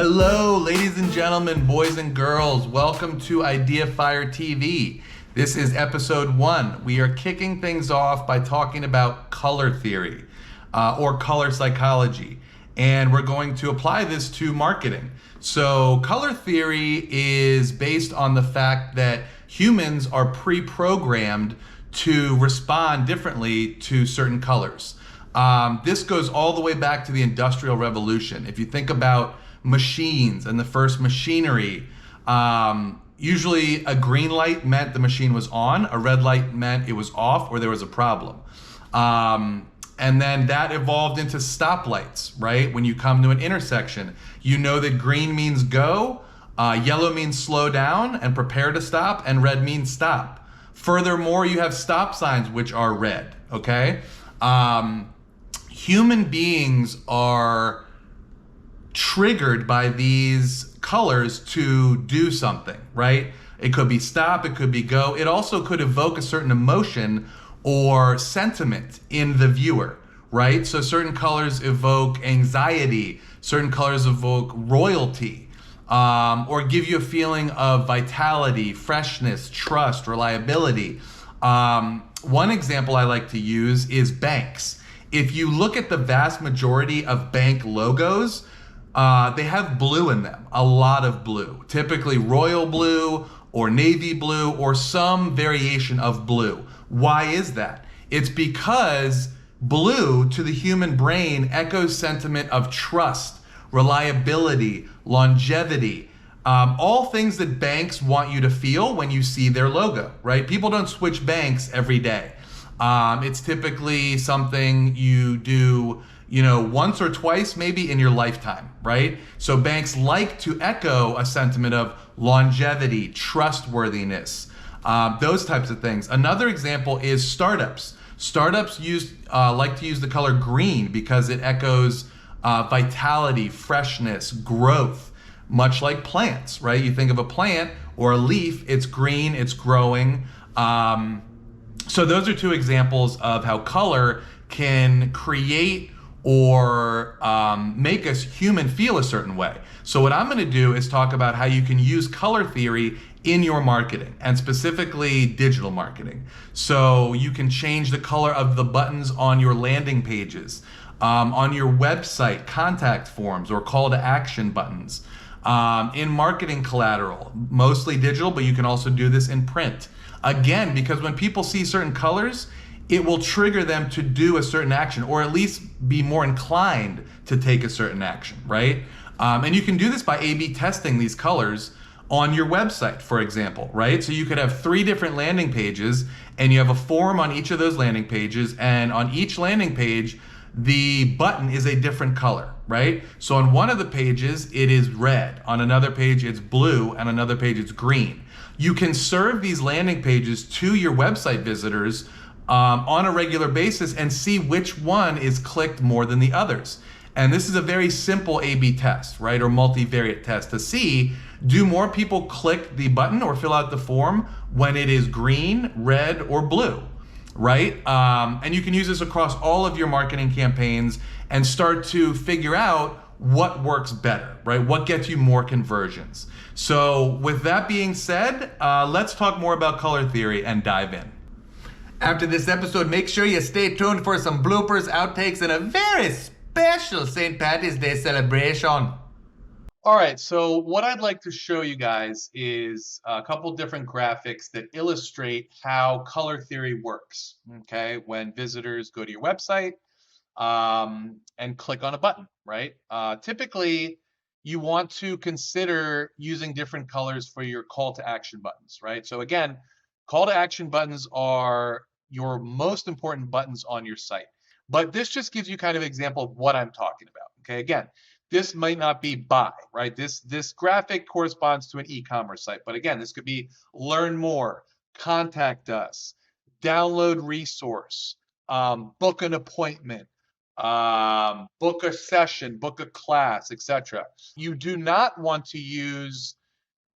Hello, ladies and gentlemen, boys and girls. Welcome to IdeaFire TV. This is episode 1. We are kicking things off by talking about color theory or color psychology. And we're going to apply this to marketing. So color theory is based on the fact that humans are pre-programmed to respond differently to certain colors. This goes all the way back to the Industrial Revolution. If you think about machines and the first machinery, usually a green light meant the machine was on, a red light meant it was off or there was a problem. And then that evolved into stoplights, right? When you come to an intersection, you know that green means go, yellow means slow down and prepare to stop, and red means stop. Furthermore, you have stop signs which are red, okay? Human beings are triggered by these colors to do something, right? It could be stop, it could be go. It also could evoke a certain emotion or sentiment in the viewer, right? So certain colors evoke anxiety, certain colors evoke royalty, or give you a feeling of vitality, freshness, trust, reliability. One example I like to use is banks. If you look at the vast majority of bank logos, they have blue in them, a lot of blue, typically royal blue or navy blue or some variation of blue. Why is that? It's because blue to the human brain echoes sentiment of trust, reliability, longevity, all things that banks want you to feel when you see their logo, right? People don't switch banks every day. It's typically something you do, once or twice maybe in your lifetime, right? So banks like to echo a sentiment of longevity, trustworthiness, those types of things. Another example is startups. Startups like to use the color green because it echoes vitality, freshness, growth, much like plants, right? You think of a plant or a leaf, it's green, it's growing. So those are two examples of how color can create or make us human feel a certain way. So what I'm going to do is talk about how you can use color theory in your marketing, and specifically digital marketing. So you can change the color of the buttons on your landing pages, on your website, contact forms, or call to action buttons, in marketing collateral, mostly digital, but you can also do this in print. Again, because when people see certain colors, it will trigger them to do a certain action, or at least be more inclined to take a certain action, right? And you can do this by A/B testing these colors on your website, for example, right? So you could have 3 different landing pages, and you have a form on each of those landing pages, and on each landing page, the button is a different color, right? So on one of the pages, it is red. On another page, it's blue, and another page, it's green. You can serve these landing pages to your website visitors on a regular basis and see which one is clicked more than the others. And this is a very simple A/B test, right? Or multivariate test to see, do more people click the button or fill out the form when it is green, red, or blue, right? And you can use this across all of your marketing campaigns and start to figure out what works better, right? What gets you more conversions. So with that being said, let's talk more about color theory and dive in. After this episode, make sure you stay tuned for some bloopers, outtakes, and a very special St. Patty's Day celebration. All right, so what I'd like to show you guys is a couple different graphics that illustrate how color theory works, okay? When visitors go to your website and click on a button, right? Typically, you want to consider using different colors for your call to action buttons, right? So again, call to action buttons are your most important buttons on your site. But this just gives you kind of an example of what I'm talking about, okay? Again, this might not be buy, right? This graphic corresponds to an e-commerce site. But again, this could be learn more, contact us, download resource, book an appointment, book a session, book a class, etc. You do not want to use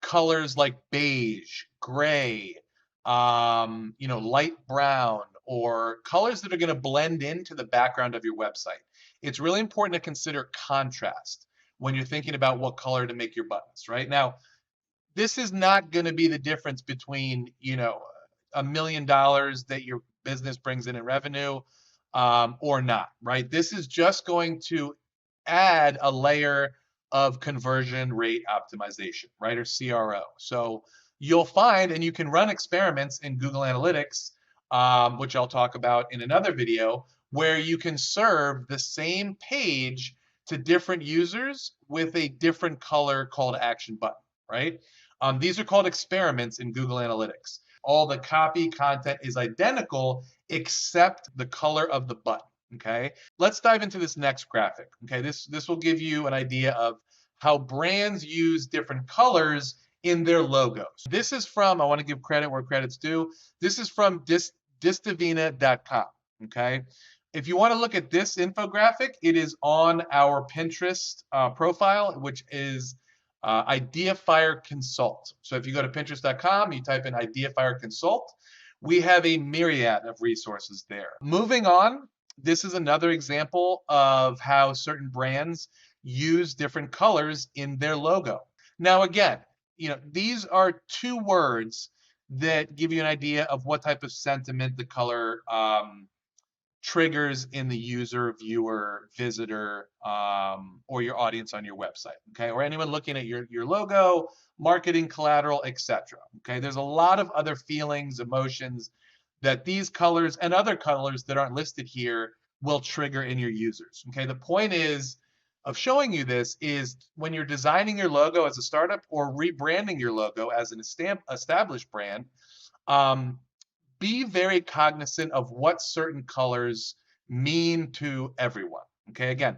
colors like beige, gray, light brown, or colors that are going to blend into the background of your website. It's really important to consider contrast. when you're thinking about what color to make your buttons, right? Now, this is not going to be the difference between, $1 million that your business brings in revenue, or not, right? This is just going to add a layer of conversion rate optimization, right? Or CRO. So you'll find, and you can run experiments in Google Analytics, which I'll talk about in another video, where you can serve the same page to different users with a different color call to action button, right? These are called experiments in Google Analytics. All the copy content is identical except the color of the button, okay? Let's dive into this next graphic, okay? This will give you an idea of how brands use different colors in their logos. This is from, I want to give credit where credit's due, this is from distivina.com, okay? If you want to look at this infographic, it is on our Pinterest profile, which is IdeaFire Consult. So if you go to Pinterest.com, you type in IdeaFire Consult, we have a myriad of resources there. Moving on, this is another example of how certain brands use different colors in their logo. Now again, these are two words that give you an idea of what type of sentiment the color triggers in the user, viewer, visitor, or your audience on your website, okay? Or anyone looking at your logo, marketing collateral, etc. Okay, there's a lot of other feelings, emotions that these colors and other colors that aren't listed here will trigger in your users, okay? The point is of showing you this is when you're designing your logo as a startup or rebranding your logo as an established brand, be very cognizant of what certain colors mean to everyone, okay? Again,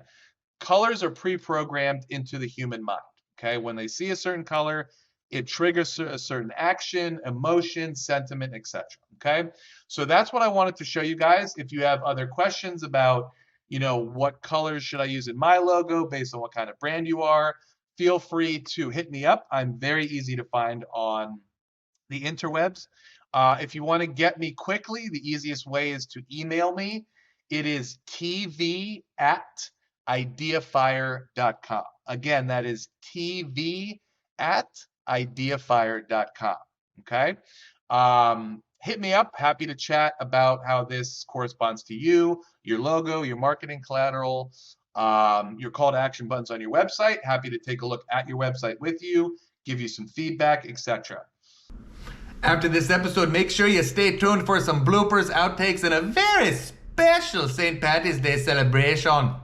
colors are pre-programmed into the human mind, okay? When they see a certain color, it triggers a certain action, emotion, sentiment, etc., okay? So that's what I wanted to show you guys. If you have other questions about, what colors should I use in my logo based on what kind of brand you are, feel free to hit me up. I'm very easy to find on the interwebs. If you want to get me quickly, the easiest way is to email me. It is tv@ideafire.com. Again, that is tv@ideafire.com. Okay? Hit me up. Happy to chat about how this corresponds to you, your logo, your marketing collateral, your call to action buttons on your website. Happy to take a look at your website with you, give you some feedback, etc. After this episode, make sure you stay tuned for some bloopers, outtakes, and a very special St. Patty's Day celebration.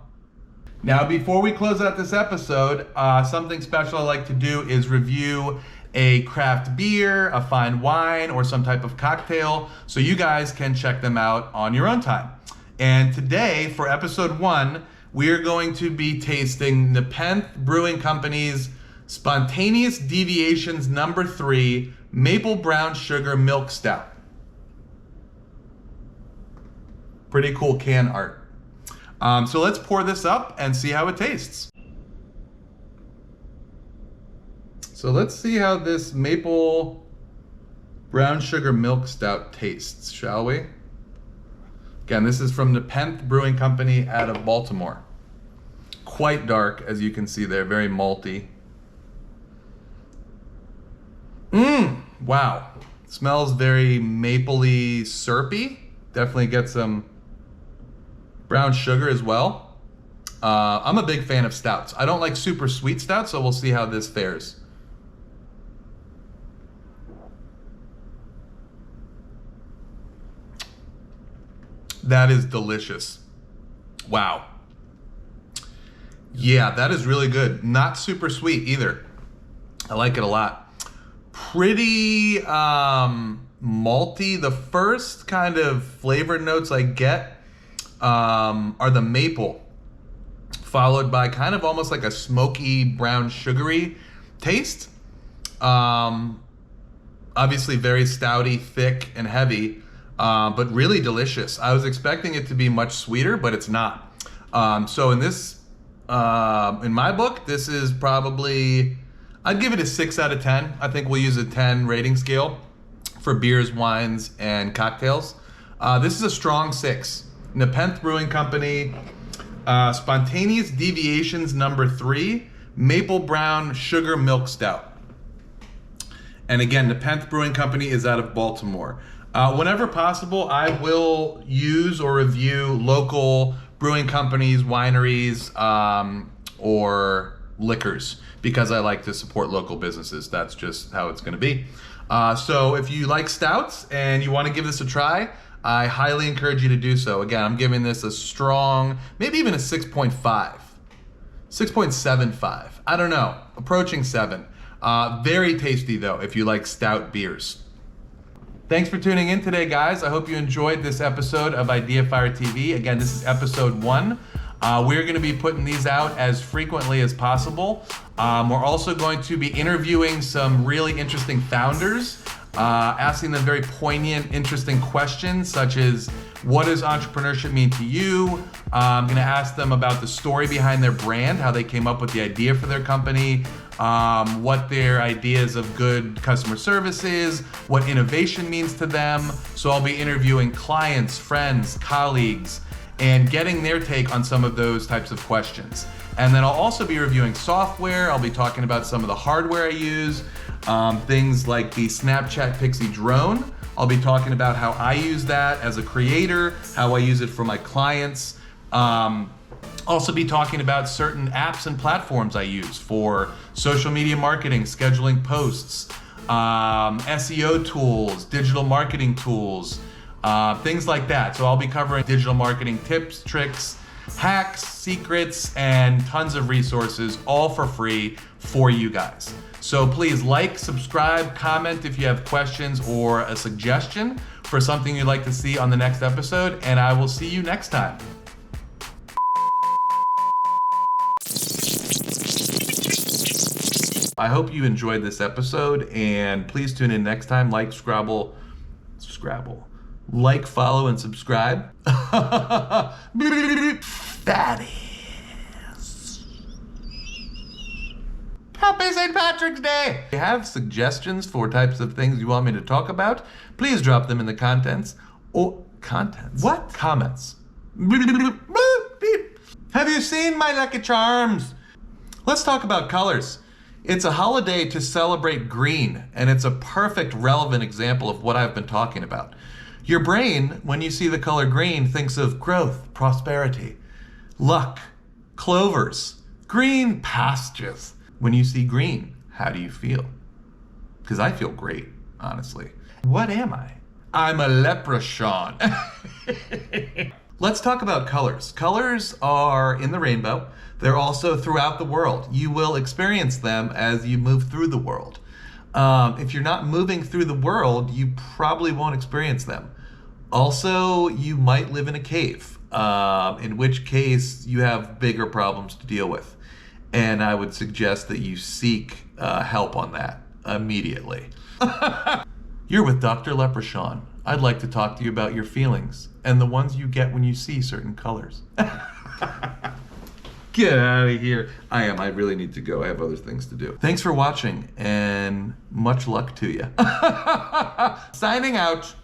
Now, before we close out this episode, something special I like to do is review a craft beer, a fine wine, or some type of cocktail so you guys can check them out on your own time. And today, for episode 1, we are going to be tasting Nepenthe Brewing Company's Spontaneous Deviations No. 3 Maple Brown Sugar Milk Stout. Pretty cool can art. So let's pour this up and see how it tastes. So let's see how this Maple Brown Sugar Milk Stout tastes, shall we? Again, this is from Nepenthe Brewing Company out of Baltimore. Quite dark, as you can see there, very malty. Wow. Smells very mapley, syrupy. Definitely get some brown sugar as well. I'm a big fan of stouts. I don't like super sweet stouts, so we'll see how this fares. That is delicious. Wow. Yeah, that is really good. Not super sweet either. I like it a lot. Pretty malty. The first kind of flavored notes I get are the maple, followed by kind of almost like a smoky brown sugary taste. Obviously very stouty, thick, and heavy, but really delicious. I was expecting it to be much sweeter, but it's not. So in my book, this is probably, I'd give it a 6 out of 10. I think we'll use a 10 rating scale for beers, wines, and cocktails. This is a strong 6. Nepenthe Brewing Company, Spontaneous Deviations No. 3 Maple Brown Sugar Milk Stout. And again, the 10th Brewing Company is out of Baltimore. Whenever possible, I will use or review local brewing companies, wineries, or liquors, because I like to support local businesses. That's just how it's going to be. So if you like stouts and you want to give this a try, I highly encourage you to do so. Again, I'm giving this a strong, maybe even a 6.5, 6.75. I don't know, approaching 7. Very tasty though, if you like stout beers. Thanks for tuning in today, guys. I hope you enjoyed this episode of IdeaFire TV. Again, this is episode 1. We're going to be putting these out as frequently as possible. We're also going to be interviewing some really interesting founders, asking them very poignant, interesting questions, such as, what does entrepreneurship mean to you? I'm going to ask them about the story behind their brand, how they came up with the idea for their company, what their ideas of good customer service is, what innovation means to them. So I'll be interviewing clients, friends, colleagues, and getting their take on some of those types of questions. And then I'll also be reviewing software. I'll be talking about some of the hardware I use, things like the Snapchat Pixie drone. I'll be talking about how I use that as a creator, how I use it for my clients. Also be talking about certain apps and platforms I use for social media marketing, scheduling posts, SEO tools, digital marketing tools, things like that. So I'll be covering digital marketing tips, tricks, hacks, secrets, and tons of resources, all for free for you guys. So please like, subscribe, comment if you have questions or a suggestion for something you'd like to see on the next episode, and I will see you next time. I hope you enjoyed this episode, and please tune in next time. Like, like, follow, and subscribe. That is. Happy St. Patrick's Day! If you have suggestions for types of things you want me to talk about, please drop them in the contents. Or contents? What? Comments. Have you seen my Lucky Charms? Let's talk about colors. It's a holiday to celebrate green, and it's a perfect, relevant example of what I've been talking about. Your brain, when you see the color green, thinks of growth, prosperity, luck, clovers, green pastures. When you see green, how do you feel? Because I feel great, honestly. What am I? I'm a leprechaun. Let's talk about colors. Colors are in the rainbow. They're also throughout the world. You will experience them as you move through the world. If you're not moving through the world, you probably won't experience them. Also, you might live in a cave, in which case you have bigger problems to deal with. And I would suggest that you seek help on that immediately. You're with Dr. Leprechaun. I'd like to talk to you about your feelings and the ones you get when you see certain colors. Get out of here. I really need to go. I have other things to do. Thanks for watching, and much luck to you. Signing out.